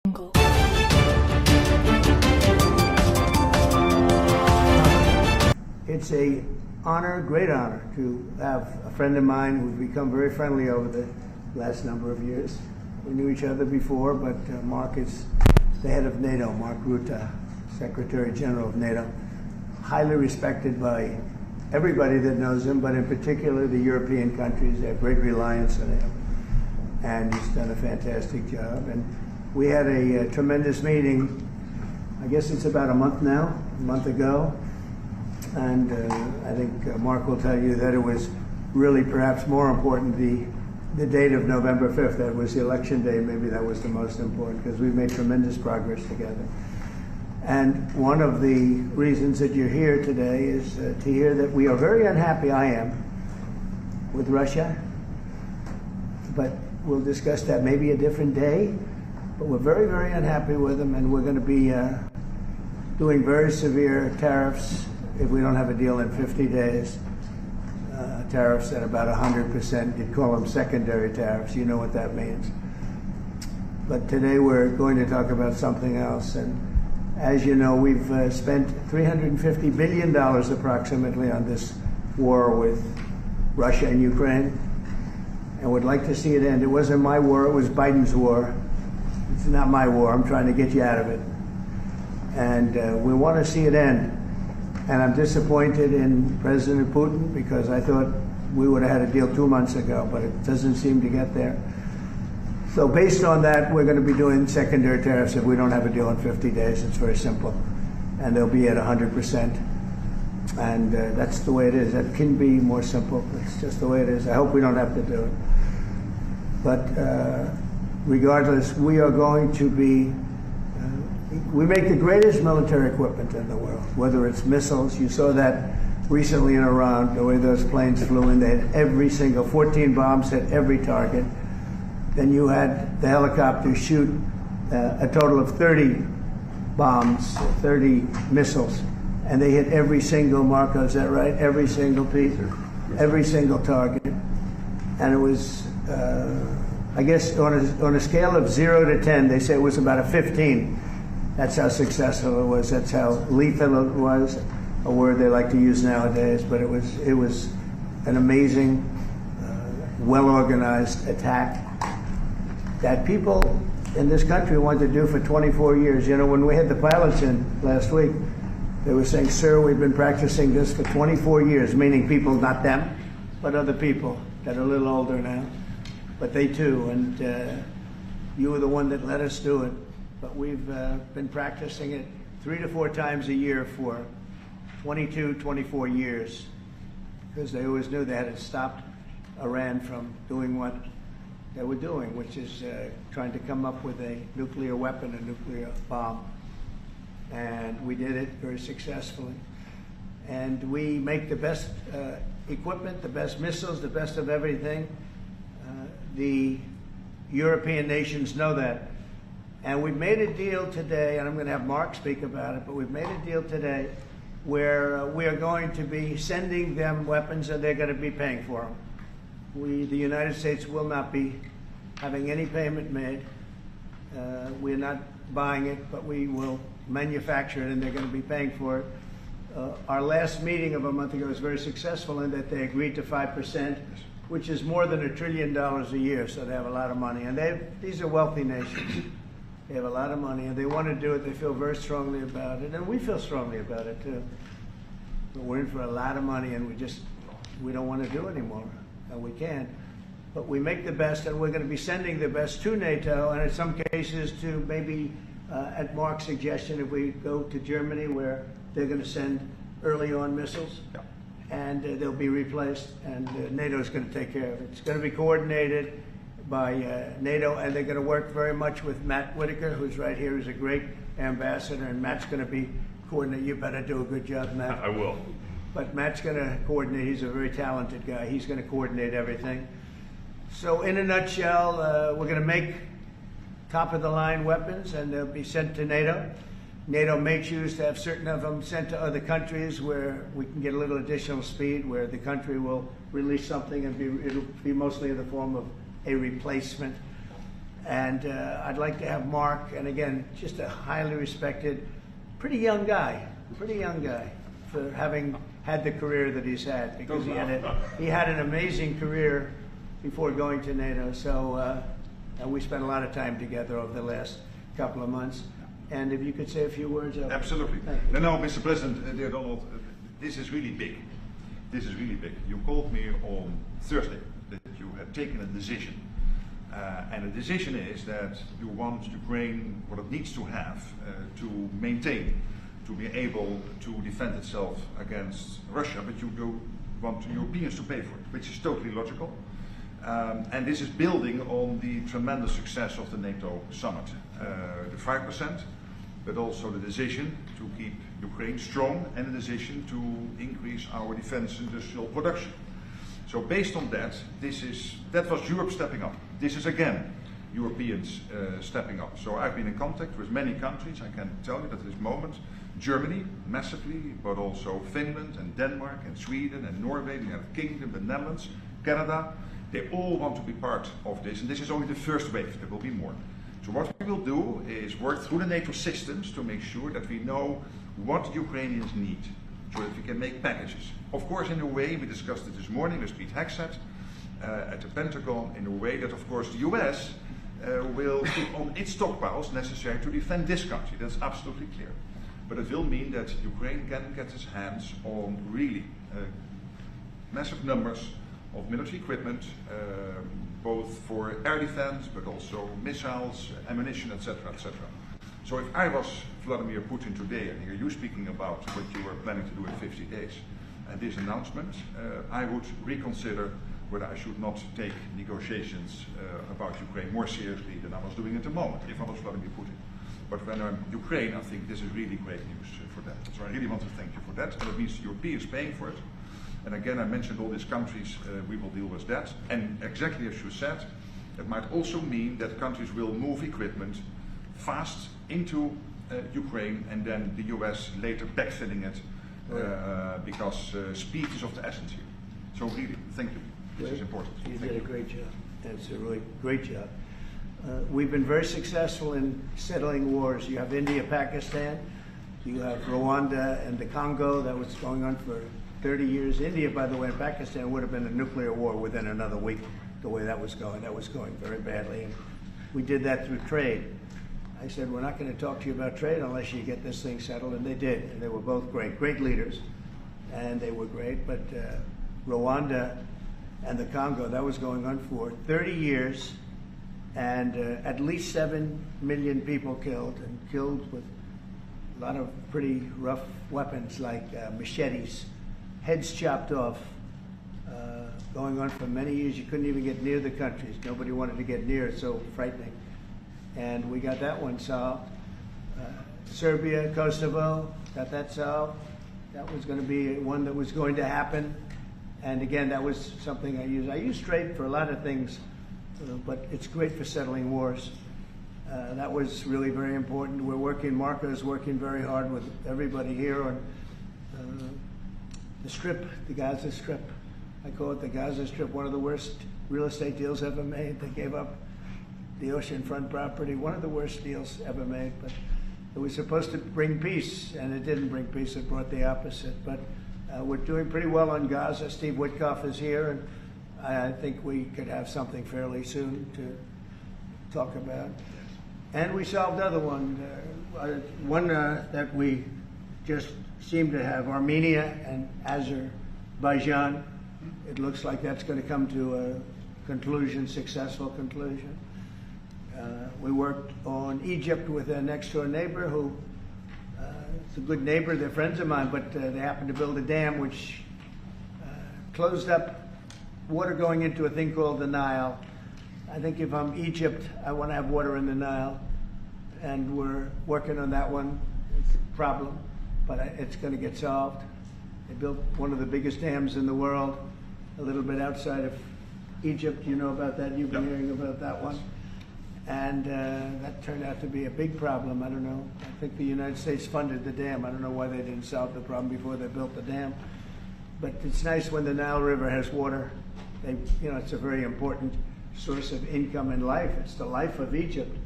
It's a honor, great honor, to have a friend of mine who's become very friendly over the last number of years. We knew each other before, but Mark is the head of NATO, Mark Rutte, Secretary General of NATO, highly respected by everybody that knows him, but in particular the European countries. They have great reliance on him, and he's done a fantastic job. And we had a tremendous meeting, I guess it's about a month ago, and I think Mark will tell you that it was really perhaps more important the date of November 5th. That was the election day. Maybe that was the most important, because we've made tremendous progress together. And one of the reasons that you're here today is to hear that we are very unhappy, I am, with Russia. But we'll discuss that maybe a different day. But we're very, very unhappy with them, and we're going to be doing very severe tariffs if we don't have a deal in 50 days. Tariffs at about 100%. You'd call them secondary tariffs. You know what that means. But today we're going to talk about something else. And as you know, we've spent $350 billion approximately on this war with Russia and Ukraine, and would like to see it end. It wasn't my war, it was Biden's war. It's not my war. I'm trying to get you out of it. And we want to see it end. And I'm disappointed in President Putin, because I thought we would have had a deal 2 months ago, but it doesn't seem to get there. So based on that, we're going to be doing secondary tariffs if we don't have a deal in 50 days. It's very simple. And they'll be at 100%. And that's the way it is. That can be more simple. It's just the way it is. I hope we don't have to do it. But regardless, we are going to be, we make the greatest military equipment in the world, whether it's missiles. You saw that recently in Iran, the way those planes flew in. They had every single, 14 bombs hit every target. Then you had the helicopters shoot a total of 30 bombs, 30 missiles, and they hit every single, Marco, is that right? Every single piece, every single target. And it was, I guess, on a scale of 0 to 10, they say it was about a 15. That's how successful it was. That's how lethal it was, a word they like to use nowadays. But it was an amazing, well-organized attack that people in this country wanted to do for 24 years. You know, when we had the pilots in last week, they were saying, "Sir, we've been practicing this for 24 years," meaning people, not them, but other people that are a little older now. But they too, and you were the one that let us do it. But we've been practicing it 3 to 4 times a year for 22, 24 years, because they always knew they had to stop Iran from doing what they were doing, which is trying to come up with a nuclear weapon, a nuclear bomb. And we did it very successfully. And we make the best equipment, the best missiles, the best of everything. The European nations know that. And we've made a deal today, and I'm going to have Mark speak about it, but we've made a deal today where we are going to be sending them weapons, and they're going to be paying for them. The United States will not be having any payment made. We're not buying it, but we will manufacture it, and they're going to be paying for it. Our last meeting of a month ago was very successful in that they agreed to 5%, which is more than $1 trillion a year, so they have a lot of money. And these are wealthy nations. They have a lot of money, and they want to do it. They feel very strongly about it, and we feel strongly about it, too. But we're in for a lot of money, and we don't want to do anymore. And we can't. But we make the best, and we're going to be sending the best to NATO, and in some cases to maybe, at Mark's suggestion, if we go to Germany, where they're going to send early on missiles, and they'll be replaced, and NATO's going to take care of it. It's going to be coordinated by NATO, and they're going to work very much with Matt Whitaker, who's right here, who's a great ambassador, and Matt's going to be coordinating. You better do a good job, Matt. I will. But Matt's going to coordinate. He's a very talented guy. He's going to coordinate everything. So in a nutshell, we're going to make top-of-the-line weapons, and they'll be sent to NATO. NATO may choose to have certain of them sent to other countries where we can get a little additional speed, where the country will release something and it'll be mostly in the form of a replacement. And I'd like to have Mark, and again, just a highly respected, pretty young guy for having had the career that he's had, because he had an amazing career before going to NATO. So and we spent a lot of time together over the last couple of months. And if you could say a few words. Absolutely. No, Mr. President, dear Donald, this is really big. This is really big. You called me on Thursday that you had taken a decision. And the decision is that you want Ukraine what it needs to have to maintain, to be able to defend itself against Russia, but you do want Europeans to pay for it, which is totally logical. And this is building on the tremendous success of the NATO summit. The 5%, but also the decision to keep Ukraine strong and the decision to increase our defense industrial production. So based on that, that was Europe stepping up. This is again Europeans stepping up. So I've been in contact with many countries. I can tell you that at this moment, Germany massively, but also Finland and Denmark and Sweden and Norway, the United Kingdom, the Netherlands, Canada, they all want to be part of this. And this is only the first wave. There will be more. So what we will do is work through the NATO systems to make sure that we know what Ukrainians need, so that we can make packages. Of course, in a way, we discussed it this morning with Pete Hegseth at the Pentagon, in a way that, of course, the US will put on its stockpiles necessary to defend this country. That's absolutely clear. But it will mean that Ukraine can get its hands on really massive numbers of military equipment, both for air defense, but also missiles, ammunition, etc., etc. So if I was Vladimir Putin today and hear you speaking about what you were planning to do in 50 days and this announcement, I would reconsider whether I should not take negotiations about Ukraine more seriously than I was doing at the moment, if I was Vladimir Putin. But when I'm Ukraine, I think this is really great news for that. So I really want to thank you for that. And it means the Europeans paying for it. And again, I mentioned all these countries, we will deal with that. And exactly as you said, it might also mean that countries will move equipment fast into Ukraine and then the US later backfilling it because speed is of the essence here. So really, thank you. This is important. You did a great job. That's a really great job. We've been very successful in settling wars. You have India, Pakistan, you have Rwanda and the Congo. That was going on for 30 years. India, by the way, and Pakistan would have been a nuclear war within another week, the way that was going. That was going very badly. And we did that through trade. I said, we're not going to talk to you about trade unless you get this thing settled, and they did. And they were both great leaders, and they were great. But Rwanda and the Congo, that was going on for 30 years, and at least 7 million people killed, and killed with a lot of pretty rough weapons like machetes, heads chopped off, going on for many years. You couldn't even get near the countries. Nobody wanted to get near. It's so frightening. And we got that one solved. Serbia, Kosovo, got that solved. That was going to be one that was going to happen. And again, that was something I use. I use trade for a lot of things, but it's great for settling wars. That was really very important. We're working, Marco's working very hard with everybody here on the Strip, the Gaza Strip. I call it the Gaza Strip, one of the worst real estate deals ever made. They gave up the oceanfront property, one of the worst deals ever made. But it was supposed to bring peace, and it didn't bring peace. It brought the opposite. But we're doing pretty well on Gaza. Steve Witkoff is here, and I think we could have something fairly soon to talk about. And we solved another one, that we just seem to have, Armenia and Azerbaijan. It looks like that's going to come to a conclusion, successful conclusion. We worked on Egypt with a next-door neighbor who is a good neighbor. They're friends of mine, but they happened to build a dam which closed up water going into a thing called the Nile. I think if I'm Egypt, I want to have water in the Nile, and we're working on that one. It's a problem, but it's going to get solved. They built one of the biggest dams in the world, a little bit outside of Egypt. You know about that? You've been hearing about that one. And that turned out to be a big problem. I don't know. I think the United States funded the dam. I don't know why they didn't solve the problem before they built the dam. But it's nice when the Nile River has water. It's a very important source of income and life. It's the life of Egypt.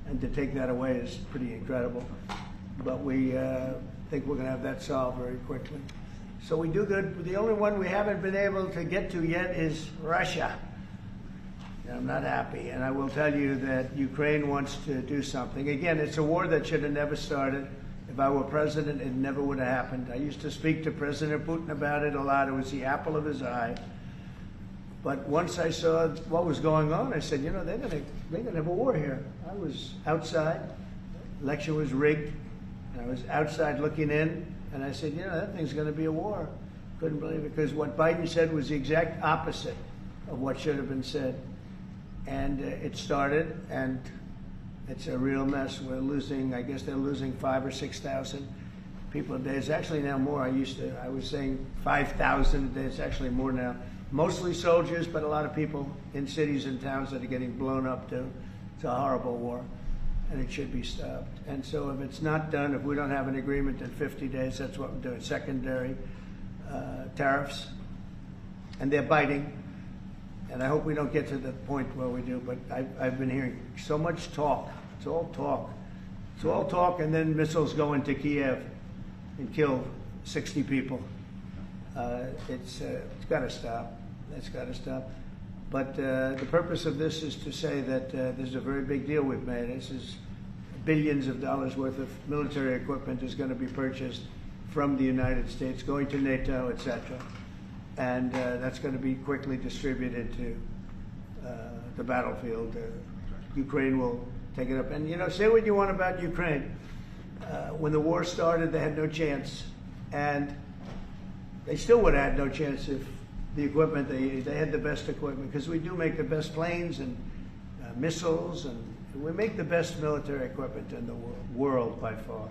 And to take that away is pretty incredible. But we think we're going to have that solved very quickly. So we do good. The only one we haven't been able to get to yet is Russia. And I'm not happy. And I will tell you that Ukraine wants to do something. Again, it's a war that should have never started. If I were president, it never would have happened. I used to speak to President Putin about it a lot. It was the apple of his eye. But once I saw what was going on, I said, you know, they're gonna have a war here. I was outside, election was rigged, and I was outside looking in, and I said, you know, that thing's gonna be a war. Couldn't believe it, because what Biden said was the exact opposite of what should have been said. And it started, and it's a real mess. We're losing, I guess they're losing 5,000 or 6,000 people a day. It's actually now more. I was saying 5,000 a day. It's actually more now. Mostly soldiers, but a lot of people in cities and towns that are getting blown up too. It's a horrible war, and it should be stopped. And so if it's not done, if we don't have an agreement in 50 days, that's what we're doing. Secondary tariffs, and they're biting. And I hope we don't get to the point where we do, but I've been hearing so much talk. It's all talk. It's all talk, and then missiles go into Kiev and kill 60 people. It's got to stop. It's got to stop. But the purpose of this is to say that this is a very big deal we've made. This is billions of dollars worth of military equipment is going to be purchased from the United States, going to NATO, etc. And that's going to be quickly distributed to the battlefield. Ukraine will take it up. And, you know, say what you want about Ukraine. When the war started, they had no chance. And they still would have had no chance if the equipment, they had the best equipment, because we do make the best planes and missiles, and we make the best military equipment in the world by far.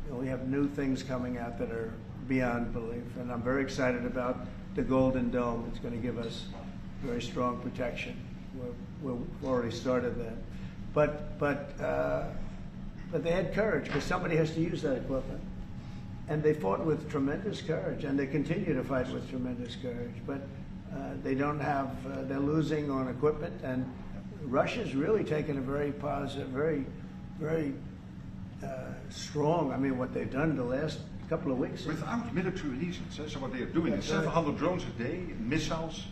You know, we have new things coming out that are beyond belief, and I'm very excited about the Golden Dome. It's going to give us very strong protection. We've already started that. But they had courage, because somebody has to use that equipment. And they fought with tremendous courage, and they continue to fight with tremendous courage. But they don't have, they're losing on equipment, and Russia's really taken a very positive, very strong, I mean, what they've done the last couple of weeks. Without military reasons. So what they are doing is 700 right. drones a day, missiles,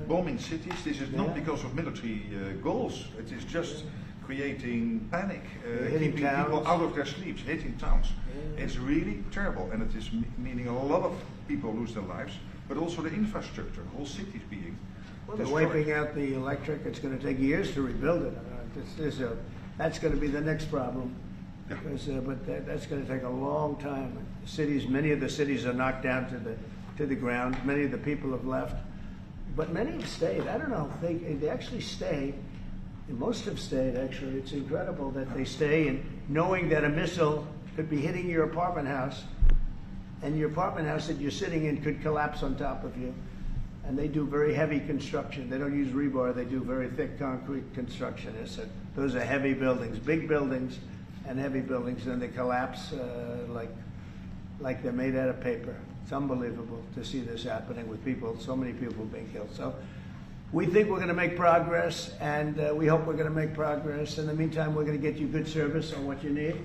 bombing cities. This is not because of military goals. It is just creating panic, keeping people out of their sleeps, hitting towns. Yeah. It's really terrible, and it is meaning a lot of people lose their lives, but also the infrastructure, whole cities being they're wiping out the electric. It's going to take years to rebuild it. That's going to be the next problem. Yeah. But that's going to take a long time. Cities, many of the cities are knocked down to the ground. Many of the people have left, but many have stayed. I don't know. They actually stay. Most have stayed, actually. It's incredible that they stay, and knowing that a missile could be hitting your apartment house, and your apartment house that you're sitting in could collapse on top of you. And they do very heavy construction. They don't use rebar. They do very thick concrete construction. Those are heavy buildings, big buildings and heavy buildings, and they collapse like they're made out of paper. It's unbelievable to see this happening with people, so many people being killed. So we think we're going to make progress, and we hope we're going to make progress. In the meantime, we're going to get you good service on what you need.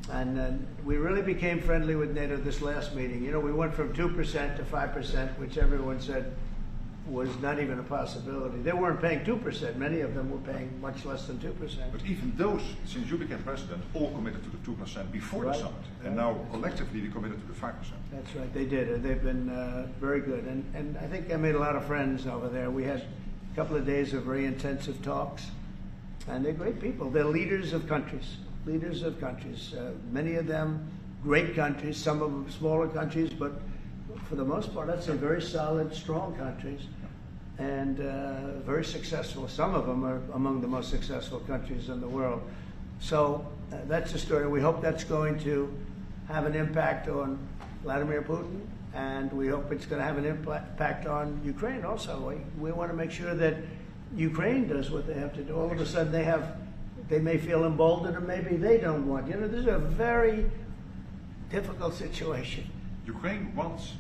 And we really became friendly with NATO this last meeting. You know, we went from 2% to 5%, which everyone said was not even a possibility. They weren't paying 2%. Many of them were paying much less than 2%. But even those, since you became president, all committed to the 2% before the summit. And now collectively we committed to the 5%. That's right, they did. And they've been very good. And I think I made a lot of friends over there. We had a couple of days of very intensive talks. And they're great people. They're leaders of countries. Leaders of countries. Many of them great countries, some of them smaller countries, but for the most part, I'd say very solid, strong countries, and very successful. Some of them are among the most successful countries in the world. So that's the story. We hope that's going to have an impact on Vladimir Putin, and we hope it's going to have an impact on Ukraine also. We want to make sure that Ukraine does what they have to do. All of a sudden they may feel emboldened, or maybe they don't want. You know, this is a very difficult situation. Ukraine wants